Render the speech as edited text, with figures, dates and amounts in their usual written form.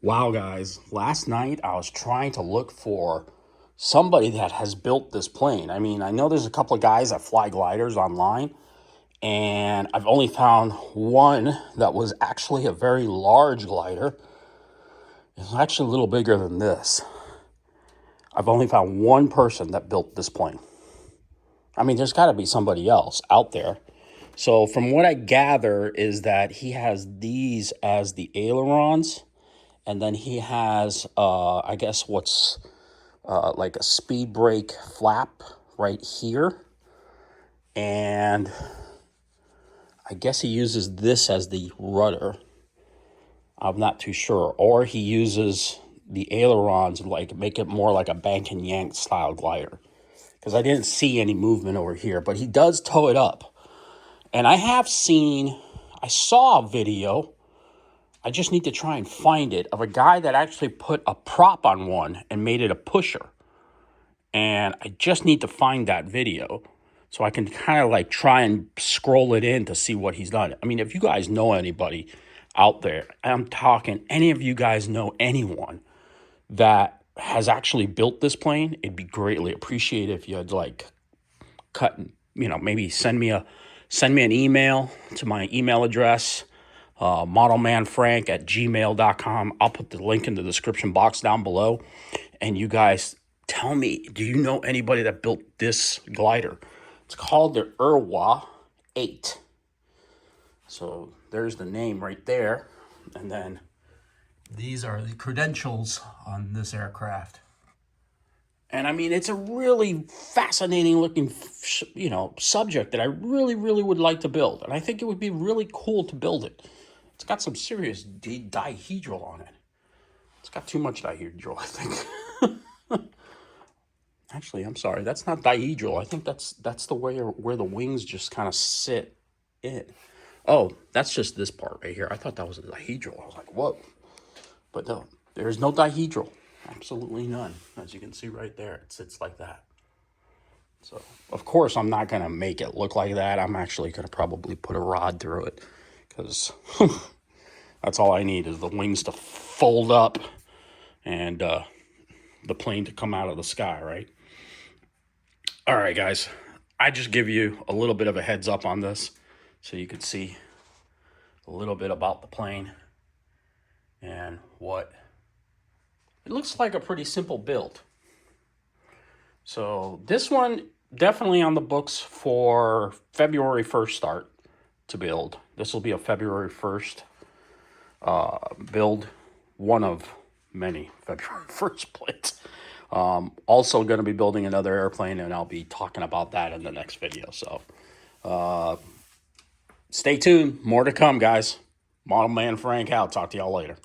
Wow, guys, last night I was trying to look for somebody that has built this plane. I mean, I know there's a couple of guys that fly gliders online, and I've only found one that was actually a very large glider. It's actually a little bigger than this. I've only found one person that built this plane. I mean, there's got to be somebody else out there. So from what I gather is that he has these as the ailerons, and then he has, I guess, what's like a speed brake flap right here. And I guess he uses this as the rudder. I'm not too sure. Or he uses the ailerons, like make it more like a bank and yank style glider. Because I didn't see any movement over here. But he does tow it up. And I saw a video, I just need to try and find it, of a guy that actually put a prop on one and made it a pusher. And I just need to find that video so I can kind of like try and scroll it in to see what he's done. I mean, if you guys know anybody out there, I'm talking, any of you guys know anyone that has actually built this plane, it'd be greatly appreciated if you had like maybe send me an email to my email address, modelmanfrank@gmail.com. I'll put the link in the description box down below. And you guys tell me, do you know anybody that built this glider? It's called the Erwa 8. So there's the name right there. And then these are the credentials on this aircraft. And I mean, it's a really fascinating looking, subject that I really, really would like to build. And I think it would be really cool to build it. It's got some serious dihedral on it. It's got too much dihedral, I think. Actually, I'm sorry. That's not dihedral. I think that's the way where the wings just kind of sit in. Oh, that's just this part right here. I thought that was a dihedral. I was like, whoa. But no, there's no dihedral. Absolutely none. As you can see right there, it sits like that. So, of course, I'm not going to make it look like that. I'm actually going to probably put a rod through it because that's all I need is the wings to fold up and the plane to come out of the sky, right? All right, guys. I just give you a little bit of a heads up on this so you could see a little bit about the plane and what it looks like. A pretty simple build. So this one definitely on the books for February 1st start to build. This will be a February 1st build, one of many February 1st planes. Also going to be building another airplane, and I'll be talking about that in the next video. So stay tuned. More to come, guys. Model Man Frank out. Talk to y'all later.